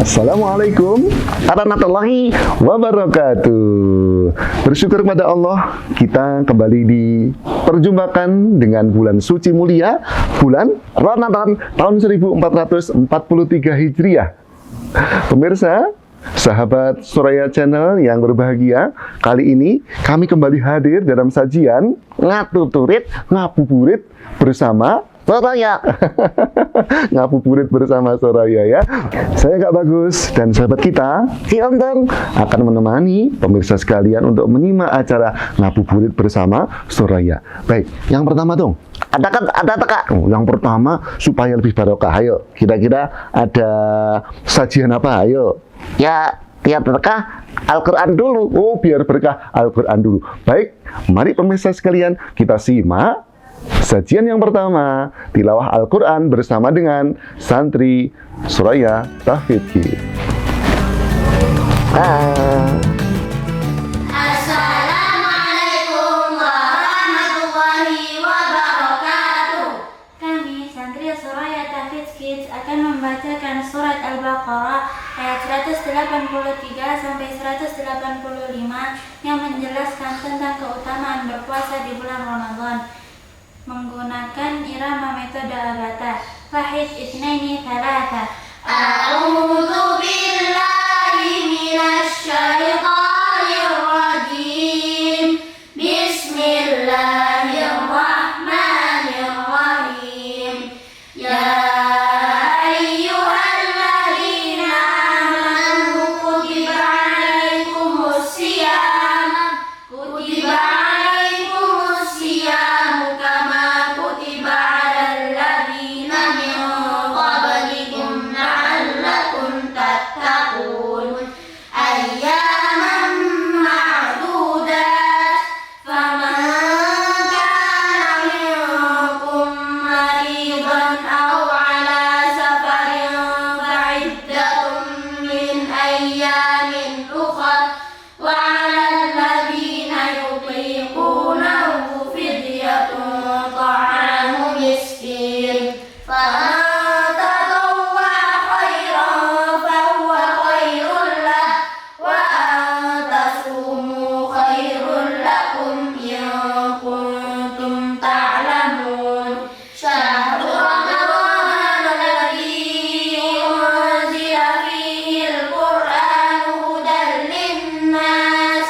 Assalamualaikum warahmatullahi wabarakatuh. Bersyukur kepada Allah, kita kembali diperjumpakan dengan bulan suci mulia, bulan Ramadan tahun 1443 Hijriah. Pemirsa, sahabat Suraya Channel yang berbahagia, kali ini kami kembali hadir dalam sajian ngabuburit bersama Soraya. Ngabuburit bersama Soraya ya. Saya Kak Bagus dan sahabat kita Si Ontong akan menemani pemirsa sekalian untuk menyimak acara ngabuburit bersama Soraya. Baik, yang pertama dong. Ada Kak. Yang pertama supaya lebih barokah. Ayo, kira-kira ada sajian apa? Ayo. Ya, biar berkah Al-Quran dulu. Oh, biar berkah Al-Quran dulu. Baik, mari pemirsa sekalian kita simak sajian yang pertama, tilawah Al-Quran bersama dengan santri Suraya Tahfidz Kids. Assalamualaikum warahmatullahi wabarakatuh. Kami santri Suraya Tahfidz Kids akan membacakan surat Al-Baqarah ayat 183 sampai 185 yang menjelaskan tentang keutamaan berpuasa di bulan Ramadan menggunakan irama metode abata. Wahid itsnaini tsalatsa. A'udzu billahi minasy syaithanir rajim. Bismillahirrahmanirrahim. Ya ayyuhalladzina amanu kutiba 'alaikumus syiyam. Kutiba 'alaikumus syiyam kama kutiba 'alal ladzina min qablikum la'allakum tattaqun. Ayyaman ma'dudat. Faman kana minkum maridan aw 'ala safarin fa'iddatun min ayyamin ukhra. Wa 'alal ladzina yutiqunahu fidyatun ta'amu miskin. Faman tatawwa khairan fahuwa khairun lah. Wa an tasumu khairun lakum in kuntum ta'lamun. Syahrul Ramadan alladzi unzila fihi al-Qur'an hudan linnas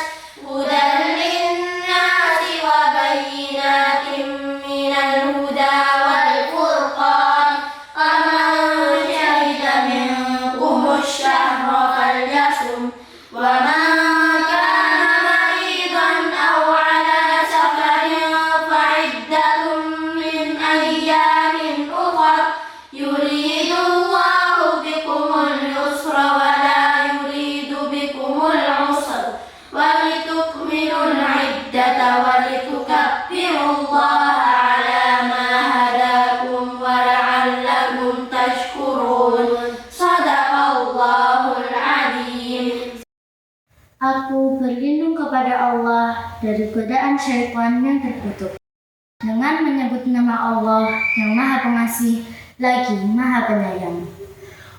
wa bayyinatin minal huda wal furqan. Faman syahida minkumus syahra falyasum. Wa man kana maridan aw 'ala safarin fa'iddatun min ayyamin ukhra. Yuridullahu bikumul yusra wa la yuridu bikumul 'usra wa litukmilul 'iddata wa litukabbirullaha 'ala ma hadakum wa la'allakum tashkurun. Shadaqallahul 'azim. Aku berlindung kepada Allah dari godaan syaitan yang terkutuk dengan menyebut nama Allah yang Maha Pengasih lagi Maha Penyayang.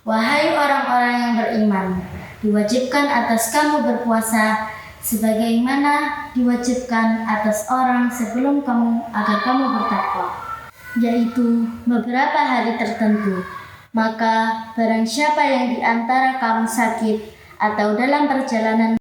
Wahai orang-orang yang beriman, diwajibkan atas kamu berpuasa sebagaimana diwajibkan atas orang sebelum kamu agar kamu bertakwa, yaitu beberapa hari tertentu. Maka barang siapa yang di antara kamu sakit atau dalam perjalanan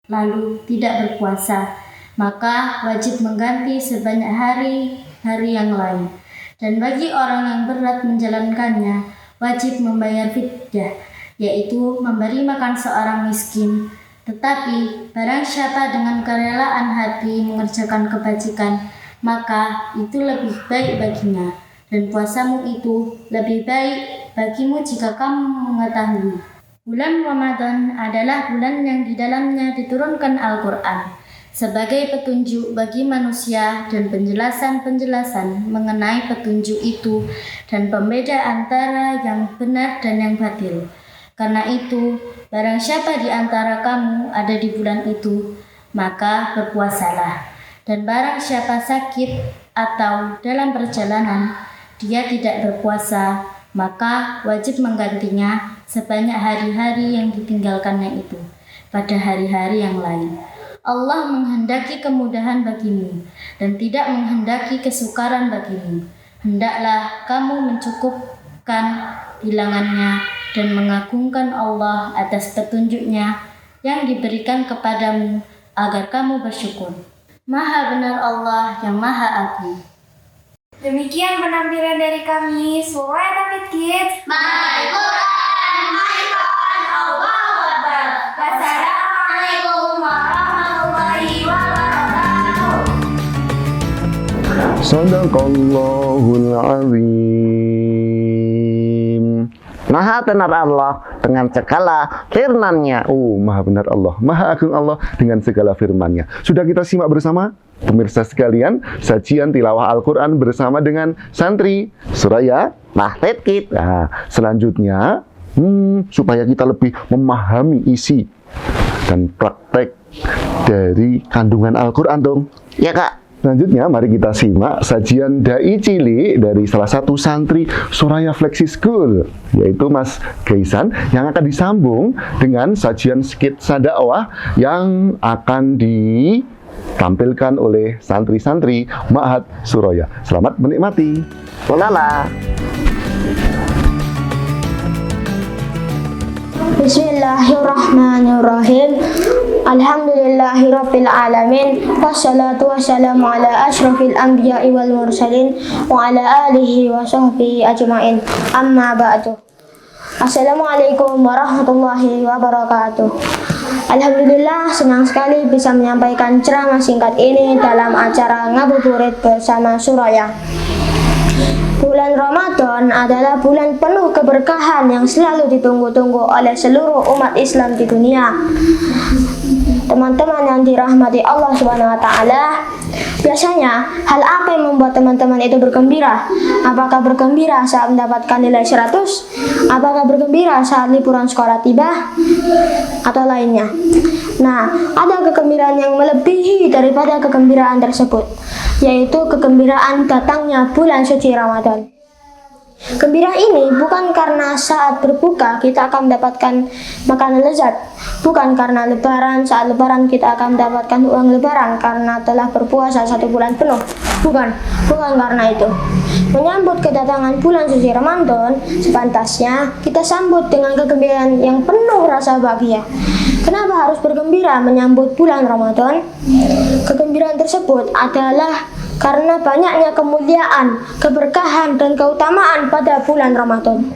lalu tidak berpuasa, maka wajib mengganti sebanyak hari-hari yang lain. Dan bagi orang yang berat menjalankannya, wajib membayar fidyah, yaitu memberi makan seorang miskin. Tetapi barang siapa dengan kerelaan hati mengerjakan kebajikan, maka itu lebih baik baginya, dan puasamu itu lebih baik bagimu jika kamu mengetahui. Bulan Ramadan adalah bulan yang di dalamnya diturunkan Al-Quran sebagai petunjuk bagi manusia dan penjelasan-penjelasan mengenai petunjuk itu dan pembeda antara yang benar dan yang batil. Karena itu, barang siapa di antara kamu ada di bulan itu, maka berpuasalah. Dan barang siapa sakit atau dalam perjalanan, dia tidak berpuasa, maka wajib menggantinya sebanyak hari-hari yang ditinggalkannya itu pada hari-hari yang lain. Allah menghendaki kemudahan bagimu dan tidak menghendaki kesukaran bagimu. Hendaklah kamu mencukupkan bilangannya dan mengagungkan Allah atas petunjuknya yang diberikan kepadamu agar kamu bersyukur. Maha benar Allah yang Maha Agung. Demikian penampilan dari kami, Suraya Tafid Kids. My Quran, my Quran, Allahu Akbar. Wassalamualaikum warahmatullahi wabarakatuh. Shadaqallahul azim. Maha benar Allah dengan segala firman-Nya. Maha benar Allah, Maha agung Allah dengan segala firman-Nya. Sudah kita simak bersama, pemirsa sekalian, sajian tilawah Al-Quran bersama dengan santri Suraya Tafid Kids. Nah, selanjutnya, supaya kita lebih memahami isi dan praktek dari kandungan Al-Quran dong. Ya Kak. Selanjutnya, mari kita simak sajian Dai Cilik dari salah satu santri Suraya Flexi School, yaitu Mas Gaisan, yang akan disambung dengan sajian skitsa dakwah yang akan ditampilkan oleh santri-santri Ma'had Suraya. Selamat menikmati. Walala. Bismillahirrahmanirrahim. Alhamdulillahirabbil alamin. Wassalatu wassalamu ala asyrafil anbiya'i wal mursalin wa ala alihi wa sahbihi ajmain. Amma ba'du. Assalamualaikum warahmatullahi wabarakatuh. Alhamdulillah, senang sekali bisa menyampaikan ceramah singkat ini dalam acara Ngabuburit bersama Suraya. Bulan Ramadan adalah bulan penuh keberkahan yang selalu ditunggu-tunggu oleh seluruh umat Islam di dunia. Teman-teman yang dirahmati Allah Subhanahu wa taala, biasanya hal apa yang membuat teman-teman itu bergembira? Apakah bergembira saat mendapatkan nilai 100? Apakah bergembira saat liburan sekolah tiba? Atau lainnya? Nah, ada kegembiraan yang melebihi daripada kegembiraan tersebut, yaitu kegembiraan datangnya bulan suci Ramadan. Gembira ini bukan karena saat berbuka kita akan mendapatkan makanan lezat, bukan karena lebaran, saat lebaran kita akan mendapatkan uang lebaran karena telah berpuasa 1 bulan penuh. Bukan karena itu. Menyambut kedatangan bulan suci Ramadan, sepantasnya kita sambut dengan kegembiraan yang penuh rasa bahagia. Kenapa harus bergembira menyambut bulan Ramadan? Kegembiraan tersebut adalah karena banyaknya kemuliaan, keberkahan, dan keutamaan pada bulan Ramadan.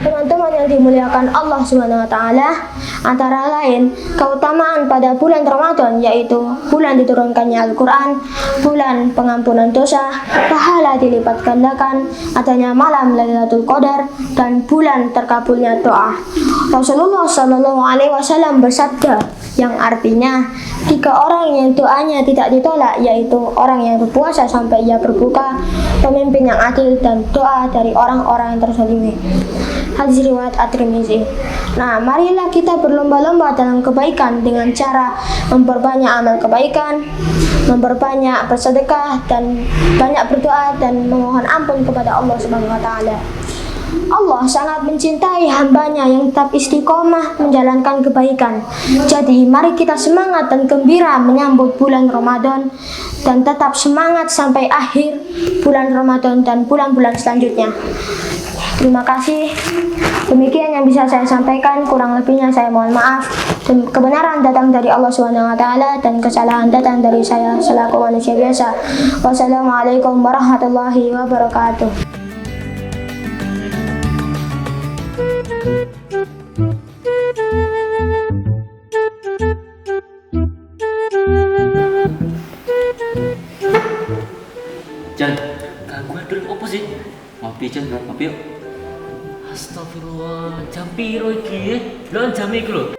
Teman-teman yang dimuliakan Allah Subhanahu wa taala, antara lain keutamaan pada bulan Ramadan yaitu bulan diturunkannya Al-Qur'an, bulan pengampunan dosa, pahala dilipat gandakan, adanya malam Lailatul Qadar, dan bulan terkabulnya doa. Rasulullah Shallallahu alaihi wasallam bersabda, yang artinya 3 orang yang doanya tidak ditolak, yaitu orang yang berpuasa sampai ia berbuka, pemimpin yang adil, dan doa dari orang-orang yang terzalimi. Hadis riwayat At-Tirmizi. Nah, marilah kita berlomba-lomba dalam kebaikan dengan cara memperbanyak amal kebaikan, memperbanyak bersedekah, dan banyak berdoa dan memohon ampun kepada Allah Subhanahu wa taala. Allah sangat mencintai hambanya yang tetap istiqomah menjalankan kebaikan. Jadi mari kita semangat dan gembira menyambut bulan Ramadan dan tetap semangat sampai akhir bulan Ramadan dan bulan-bulan selanjutnya. Terima kasih. Demikian yang bisa saya sampaikan, kurang lebihnya saya mohon maaf. Dan kebenaran datang dari Allah Subhanahu wa taala dan kesalahan datang dari saya selaku manusia biasa. Wassalamualaikum warahmatullahi wabarakatuh. Jan, gangguan dulu apa sih? Ngopi Jan, ngopi yuk. Astagfirullah, jam piro iki? Lho jam iki lho.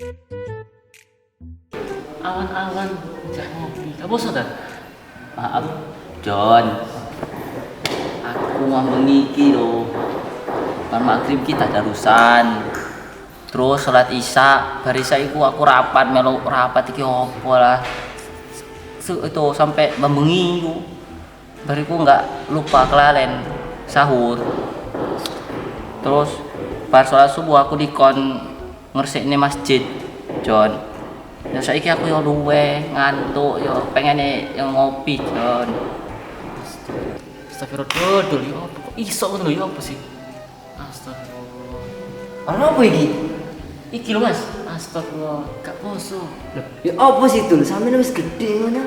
Awan-awan jam ngopi. Apa sadar? Maaf, John. Aku ngomong iki lho. Kan maghrib kita darusan. Terus salat Isya, bar Isya iku aku rapat melu rapat iki opo lah. Itu sampai membengi iku. Bariku nggak lupa kelalen sahur. Terus bar sholat subuh aku dikon ngersekne masjid, Jon. Ya saiki aku yo luwe ngantuk yo pengen yo ngopi, Jon. Astagfirullah, dul yo kok iso ngono lho yo apa sih? Astagfirullah. Ono apa iki? Iki lho Mas, astagfirullah, gak poso. Loh, ya apa sih Dul? Sampeyan wis gedhe ngono.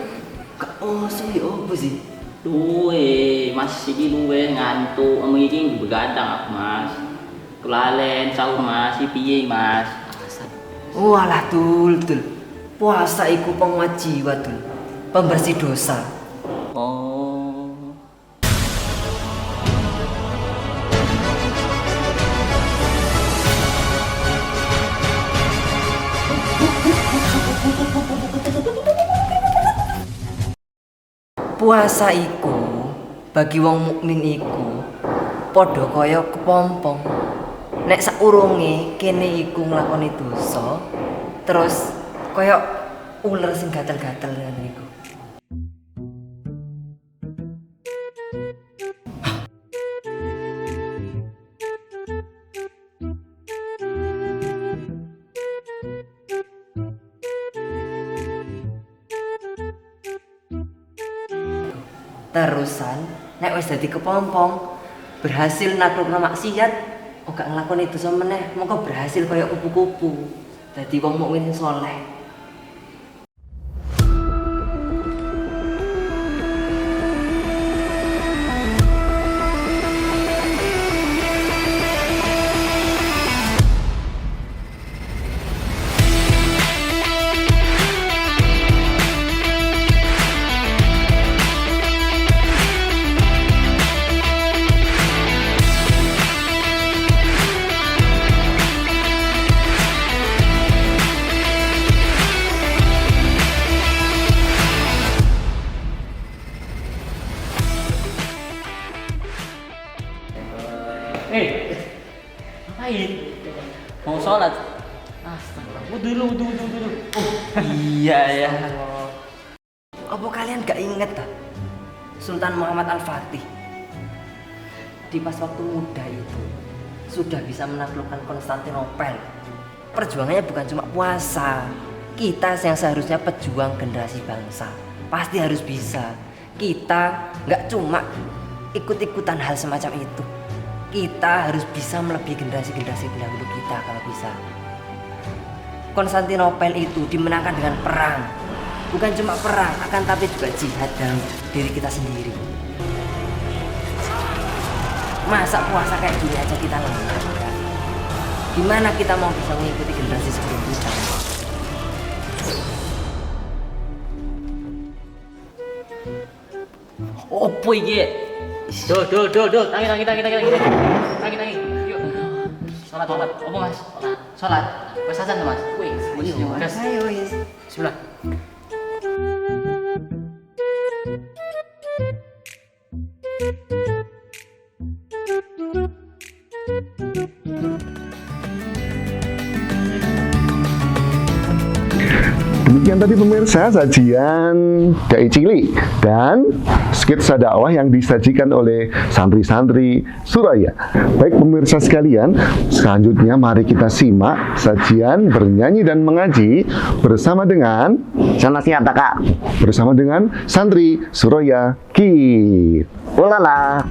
Gak poso ya apa sih? Luwe, Mas iki luwe ngantuk. Omong iki begadang aku, Mas. Kelalen sahur Mas, iki piye Mas? Walah Dul. Puasa iku penguat jiwa Dul. Pembersih dosa. Oh. Puasa iku bagi wong mukmin iku padha kaya kepompong. Nek saurunge kene iku nglakoni dosa, terus kaya uler sing gatel-gatel ngono iku. Terusan nek wis dadi kepompong berhasil naklukno maksiat ora nglakoni dosa meneh mongko berhasil kaya kupu-kupu dadi wong mukmin sing saleh. Ngapain? Mau sholat? Astagfirullah. Wudu. Oh, iya ya. Apa kalian gak inget ta? Sultan Muhammad Al-Fatih di pas waktu muda itu sudah bisa menaklukkan Konstantinopel. Perjuangannya bukan cuma puasa. Kita yang seharusnya pejuang generasi bangsa pasti harus bisa. Kita nggak cuma ikut-ikutan hal semacam itu. Kita harus bisa melebihi generasi-generasi pendahulu kita kalau bisa. Konstantinopel itu dimenangkan dengan perang. Bukan cuma perang, akan tapi juga jihad dalam diri kita sendiri. Masa puasa kayak gini aja kita langgar? Gimana kita mau bisa mengikuti generasi sebelum kita? Opo iki? Dul, tangi. Yuk. Salat. Opo Mas? Salat. Wes azan Mas. Wis, gas. Ayo, yes. Bismillah. Demikian tadi pemirsa sajian Dai Cili dan sketsa dakwah yang disajikan oleh santri-santri Suraya. Baik pemirsa sekalian, selanjutnya mari kita simak sajian bernyanyi dan mengaji bersama dengan Sama siapa kak? bersama dengan santri Suraya Kid. Ulala.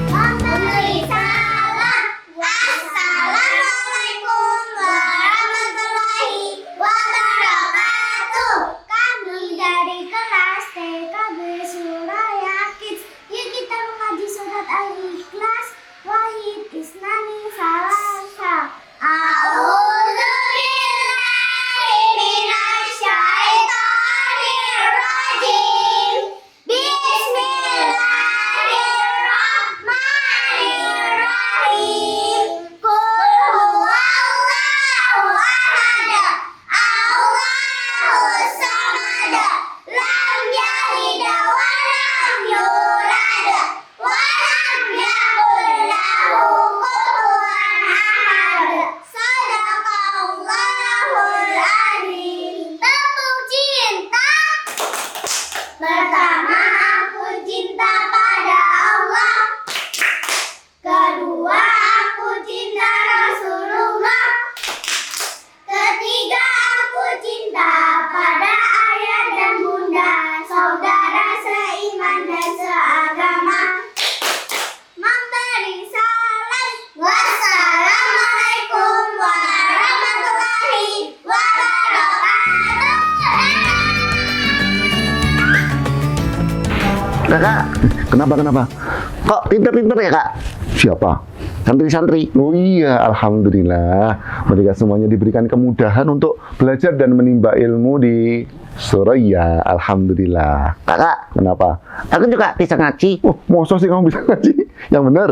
Memberi salam. Assalamualaikum warahmatullahi wabarakatuh. Kami dari kelas TKB Suraya Kids. Yuk kita mengaji surat Al-Ikhlas. Wahid Isnani Salasa. A'udzu billahi minasyaitonir rajim. Bismillahirrahmanirrahim. Qul huwallahu ahad. Allahus samad. Lam yalid wa lam yulad. Wa lam yakul lahu kufuwan Kakak, Kenapa? kok pinter-pinter ya kak? Siapa? Santri-santri. Oh iya, alhamdulillah. Mereka semuanya diberikan kemudahan untuk belajar dan menimba ilmu di Suraya. Alhamdulillah. Kakak, Kenapa? aku juga bisa ngaji. Oh, masa sih kamu bisa ngaji? Yang benar.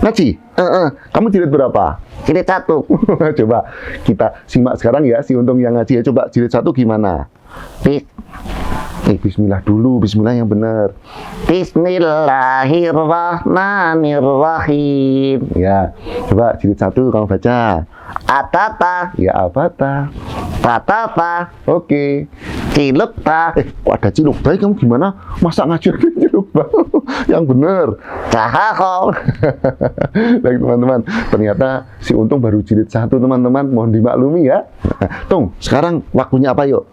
Ngaji? Kamu jilid berapa? Jilid 1. Coba kita simak sekarang ya, si Untung yang ngaji ya. Coba jilid 1 gimana? Bismillah dulu, bismillah yang benar. Bismillahirrahmanirrahim. Ya, coba jilid 1 kamu baca. Atata, Ya abata. tatata, Oke. cilukta, Kok ada ciluk baik kamu gimana? Masa ngaji ada ciluk baik? Yang benar. cahako. Baik teman-teman, ternyata si Untung baru jilid 1 teman-teman, mohon dimaklumi ya. Tung, sekarang waktunya apa yuk?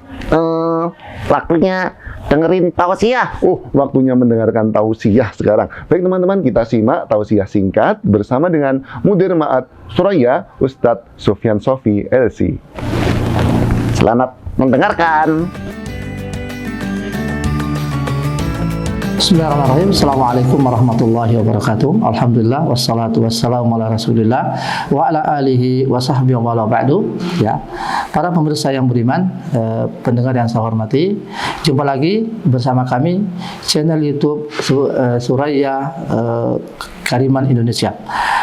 Waktunya dengerin tausiah. Oh, waktunya mendengarkan tausiah sekarang. Baik teman-teman, kita simak tausiah singkat bersama dengan Mudir Ma'at Suraya, Ustadz Sufyan Sofi LC. Selamat mendengarkan. Bismillahirrahmanirrahim. Assalamualaikum warahmatullahi wabarakatuh. Alhamdulillah wassalatu wassalamu ala Rasulillah wa ala alihi wa sahbihi wa ala ba'du. Ya. Para pemirsa yang beriman, pendengar yang saya hormati, jumpa lagi bersama kami channel YouTube Suraya Kariman Indonesia.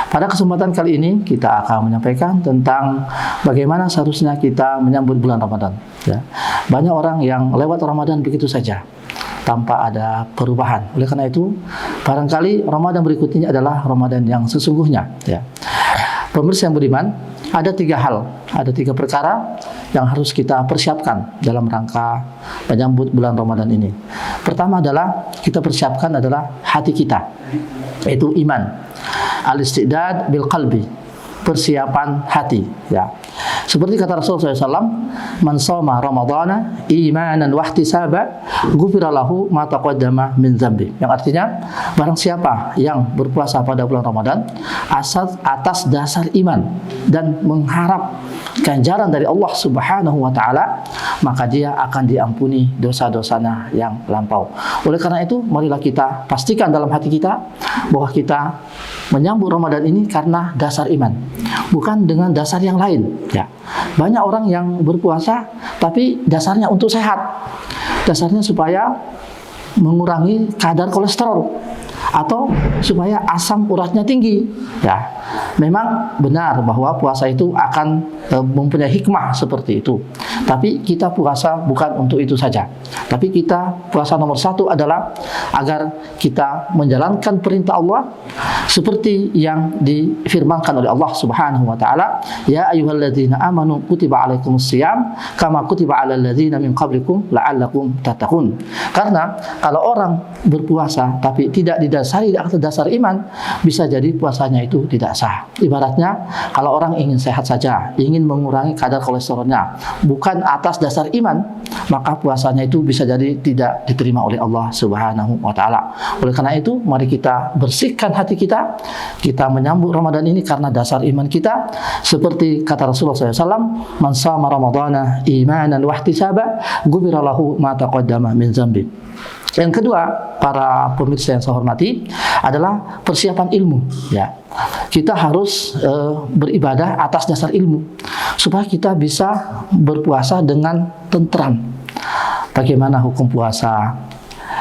Pada kesempatan kali ini kita akan menyampaikan tentang bagaimana seharusnya kita menyambut bulan Ramadan. Ya. Banyak orang yang lewat Ramadan begitu saja, tanpa ada perubahan. Oleh karena itu, barangkali Ramadan berikutnya adalah Ramadan yang sesungguhnya. Ya. Pemirsa yang beriman, ada 3 hal, ada 3 perkara yang harus kita persiapkan dalam rangka menyambut bulan Ramadan ini. Pertama adalah kita persiapkan adalah hati kita, yaitu iman. Al-istidad bil qalbi, persiapan hati. Ya. Seperti kata Rasulullah SAW, man shoma ramadhana imanan wa ihtisaba ghufira lahu ma taqaddama min dzambi. Yang artinya, barang siapa yang berpuasa pada bulan Ramadan atas dasar iman dan mengharap ganjaran dari Allah Subhanahu wa taala, maka dia akan diampuni dosa-dosanya yang lampau. Oleh karena itu, marilah kita pastikan dalam hati kita bahwa kita menyambut Ramadan ini karena dasar iman, bukan dengan dasar yang lain. Ya. Banyak orang yang berpuasa tapi dasarnya untuk sehat, dasarnya supaya mengurangi kadar kolesterol atau supaya asam uratnya tinggi. Ya, memang benar bahwa puasa itu akan mempunyai hikmah seperti itu. Tapi kita puasa bukan untuk itu saja. Tapi kita puasa nomor 1 adalah agar kita menjalankan perintah Allah seperti yang difirmankan oleh Allah Subhanahu wa taala, ya ayyuhalladzina amanu kutiba alaikumusiyam kama kutiba alal ladzina min qablikum la'allakum tattaqun. Karena kalau orang berpuasa tapi tidak didasari atas dasar iman, bisa jadi puasanya itu tidak sah. Ibaratnya kalau orang ingin sehat saja, ingin mengurangi kadar kolesterolnya, bukan atas dasar iman, maka puasanya itu bisa jadi tidak diterima oleh Allah Subhanahu wa taala. Oleh karena itu, mari kita bersihkan hati kita. Kita menyambut Ramadan ini karena dasar iman kita. Seperti kata Rasulullah SAW, man shama ramadhana imanan wa ihtisaba ghufira lahu ma taqaddama min dzambi. Yang kedua, para pemirsa yang saya hormati, adalah persiapan ilmu. Ya, kita harus beribadah atas dasar ilmu supaya kita bisa berpuasa dengan tentram. Bagaimana hukum puasa?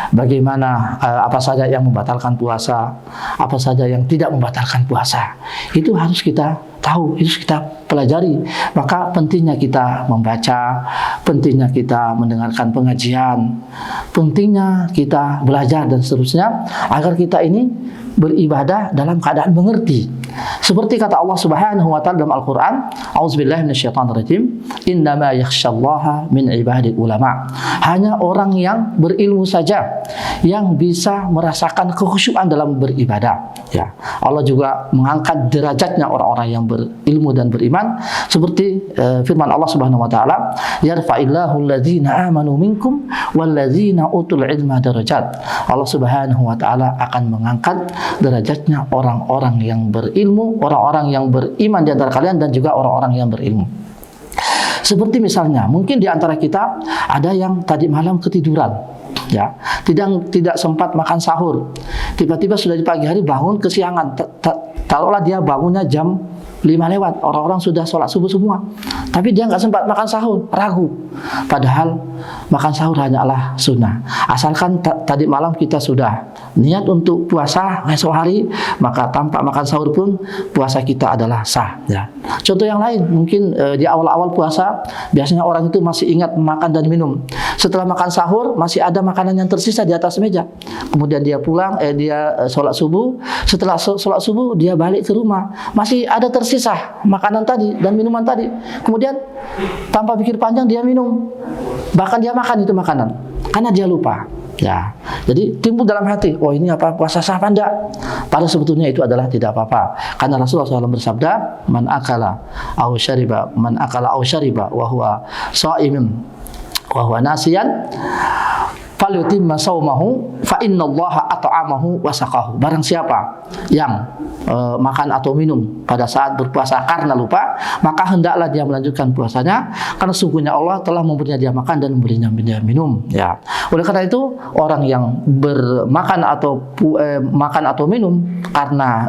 Bagaimana apa saja yang membatalkan puasa, apa saja yang tidak membatalkan puasa. Itu harus kita tahu, harus kita pelajari. Maka pentingnya kita membaca, pentingnya kita mendengarkan pengajian, pentingnya kita belajar dan seterusnya agar kita ini beribadah dalam keadaan mengerti. Seperti kata Allah Subhanahu wa taala dalam Al-Qur'an, A'udzubillahi minasyaitonirrajim, innama yakhsyallaha min ibadil ulama. Hanya orang yang berilmu saja yang bisa merasakan kekhusyuan dalam beribadah. Ya, Allah juga mengangkat derajatnya orang-orang yang berilmu dan beriman seperti firman Allah Subhanahu wa taala, yarfa'illahu alladzina amanu minkum walladzina utul ilma darajat. Allah Subhanahu wa taala akan mengangkat derajatnya orang-orang yang berilmu, orang-orang yang beriman di antara kalian dan juga orang-orang yang berilmu. Seperti misalnya, mungkin di antara kita ada yang tadi malam ketiduran. ya. Tidak sempat makan sahur. Tiba-tiba sudah di pagi hari bangun kesiangan. Taruhlah dia bangunnya jam 5 lewat, orang-orang sudah sholat subuh semua, tapi dia nggak sempat makan sahur, ragu. Padahal makan sahur hanyalah sunnah. Asalkan tadi malam kita sudah niat untuk puasa esok hari, maka tanpa makan sahur pun puasa kita adalah sah. Ya. Contoh yang lain, mungkin di awal-awal puasa biasanya orang itu masih ingat makan dan minum. Setelah makan sahur masih ada makanan yang tersisa di atas meja. Kemudian dia pulang, dia sholat subuh. Setelah sholat subuh dia balik ke rumah, masih ada tersisa makanan tadi dan minuman tadi. Kemudian tanpa pikir panjang dia minum, bahkan dia makan itu makanan karena dia lupa. Ya, jadi timbul dalam hati, oh ini apa, puasa sah apa enggak? Padahal sebetulnya itu adalah tidak apa-apa. Karena Rasulullah SAW bersabda, man akala aw syariba wa huwa sha'imun wa huwa nasiyan falyutimma shaumahu fa innallaha at'amahu wa saqahu. Barang siapa yang makan atau minum pada saat berpuasa karena lupa, maka hendaklah dia melanjutkan puasanya, karena sungguhnya Allah telah memberinya dia makan dan memberinya dia minum. Ya. Oleh karena itu, orang yang bermakan atau makan atau minum karena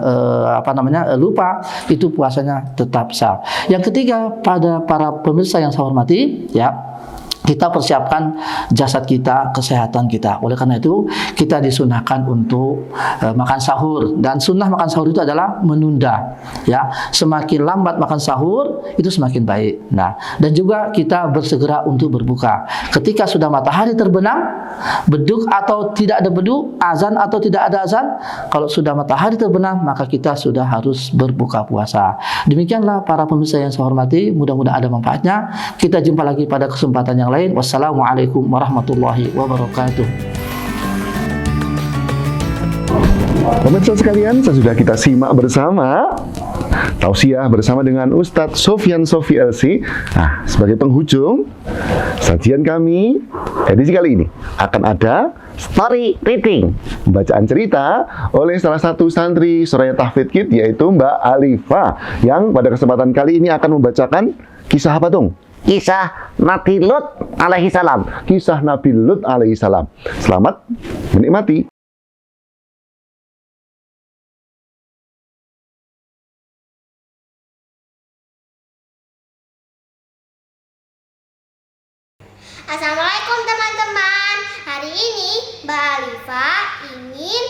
lupa, itu puasanya tetap sah. Yang ketiga, pada para pemirsa yang saya hormati, ya, kita persiapkan jasad kita, kesehatan kita. Oleh karena itu, kita disunahkan untuk makan sahur. Dan sunnah makan sahur itu adalah menunda. Ya, semakin lambat makan sahur, itu semakin baik. Nah, dan juga kita bersegera untuk berbuka. Ketika sudah matahari terbenam, beduk atau tidak ada beduk, azan atau tidak ada azan, kalau sudah matahari terbenam, maka kita sudah harus berbuka puasa. Demikianlah para pemirsa yang saya hormati, mudah-mudahan ada manfaatnya. Kita jumpa lagi pada kesempatan yang lain. Wassalamualaikum warahmatullahi wabarakatuh. Pemirsa sekalian, sesudah kita simak bersama tausiah bersama dengan Ustadz Sofyan Sofi LC. Nah, sebagai penghujung sajian kami edisi kali ini akan ada Story reading. pembacaan cerita oleh salah satu santri Suraya Tahfidz Kids, yaitu Mbak Alifa, yang pada kesempatan kali ini akan membacakan kisah apa dong? Kisah Nabi Lut alaihi salam. Kisah Nabi Lut alaihi salam. Selamat menikmati. Assalamualaikum teman-teman. Hari ini Mbak Alifa ingin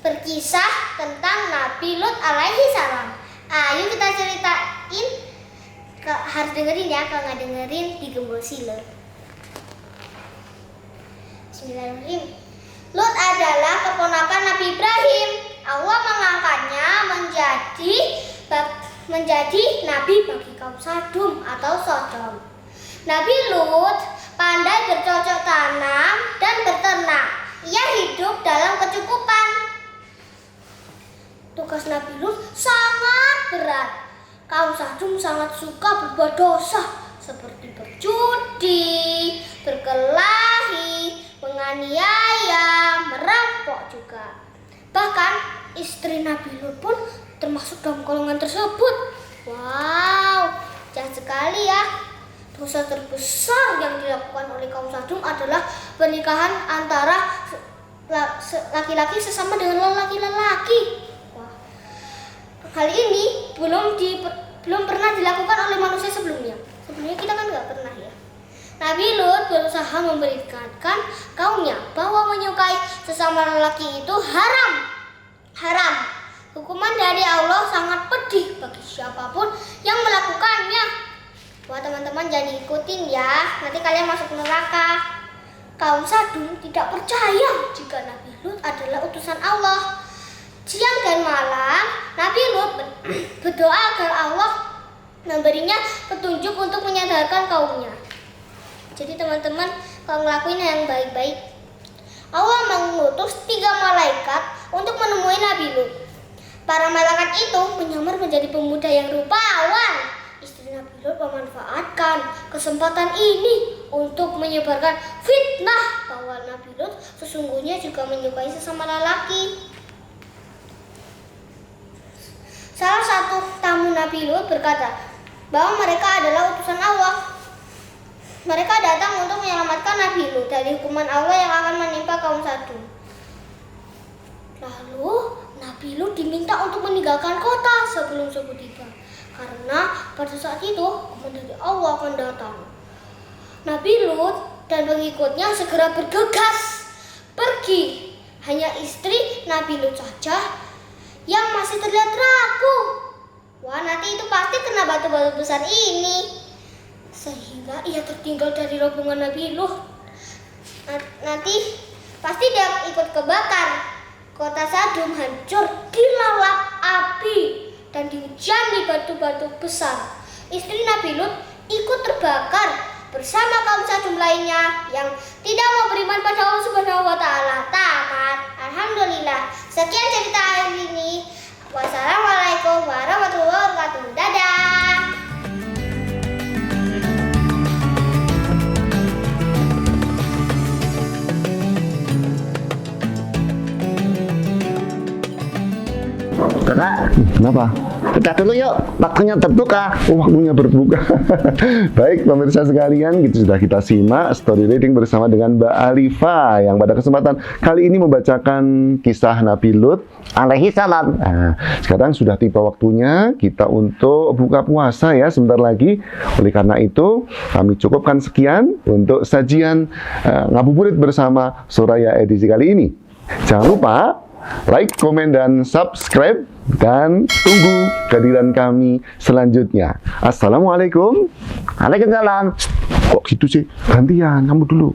berkisah tentang Nabi Lut alaihi salam. Ayo kita ceritain. Harus dengerin ya, kalau nggak dengerin digembosi loh. Bismillahirrahmanirrahim. Lut adalah keponakan Nabi Ibrahim. Allah mengangkatnya menjadi nabi bagi kaum Sadum atau Sodom. Nabi Lut pandai bercocok tanam dan berternak. Ia hidup dalam kecukupan. Tugas Nabi Lut sangat berat. Kaum Sadum sangat suka berbuat dosa seperti berjudi, berkelahi, menganiaya, merampok juga. Bahkan istri Nabi Lut pun termasuk dalam golongan tersebut. Wow, jahat sekali ya. Dosa terbesar yang dilakukan oleh kaum Sadum adalah pernikahan antara laki-laki sesama dengan lelaki-lelaki. Hal ini belum pernah dilakukan oleh manusia sebelumnya. Sebelumnya kita kan nggak pernah ya. Nabi Lut berusaha memberikan kaumnya bahwa menyukai sesama lelaki itu haram. Hukuman dari Allah sangat pedih bagi siapapun yang melakukannya. Wah teman-teman, jangan diikutin ya, nanti kalian masuk neraka. Kaum Sadum tidak percaya jika Nabi Lut adalah utusan Allah. Siang dan malam, Nabi Lut berdoa agar Allah memberinya petunjuk untuk menyadarkan kaumnya. Jadi teman-teman, kalau ngelakuin yang baik-baik, Allah mengutus 3 malaikat untuk menemui Nabi Lut. Para malaikat itu menyamar menjadi pemuda yang rupawan. Istri Nabi Lut memanfaatkan kesempatan ini untuk menyebarkan fitnah bahwa Nabi Lut sesungguhnya juga menyukai sesama lelaki. Salah satu tamu Nabi Lut berkata bahwa mereka adalah utusan Allah. Mereka datang untuk menyelamatkan Nabi Lut dari hukuman Allah yang akan menimpa kaum Sadum. Lalu Nabi Lut diminta untuk meninggalkan kota sebelum subuh tiba, karena pada saat itu hukuman dari Allah akan datang. Nabi Lut dan pengikutnya segera bergegas pergi. Hanya istri Nabi Lut saja yang masih terlihat ragu. Wah, nanti itu pasti kena batu-batu besar ini, sehingga ia tertinggal dari rombongan Nabi Lut. Nanti pasti dia ikut kebakar. Kota Sadum hancur dilalap api dan dihujani batu-batu besar. Istri Nabi Lut ikut terbakar bersama kaum Sadum lainnya yang tidak mau beriman pada Allah Subhanahu wa taala. Tamat. Alhamdulillah. Sekian cerita hari ini. Wassalamualaikum warahmatullahi wabarakatuh. Dadah. Kakak, Kenapa? kita dulu yuk, waktunya terbuka. Oh, waktunya berbuka. Baik, pemirsa sekalian, gitu sudah kita simak story reading bersama dengan Mbak Alifa yang pada kesempatan kali ini membacakan kisah Nabi Lut Alaihi salam. Nah, sekarang sudah tiba waktunya kita untuk buka puasa ya, sebentar lagi. Oleh karena itu, kami cukupkan sekian untuk sajian ngabuburit bersama Soraya edisi kali ini. Jangan lupa like, komen, dan subscribe, dan tunggu kehadiran kami selanjutnya. Assalamualaikum. Waalaikumsalam. Kok gitu sih? Gantian, kamu dulu.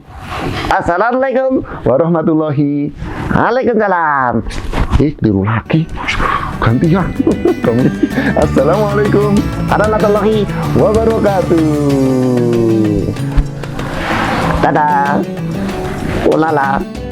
Assalamualaikum. Warahmatullahi. Waalaikumsalam. Keliru lagi. Gantian. Kamu. Assalamualaikum Warahmatullahi. wabarakatuh. Dadah. Ulala.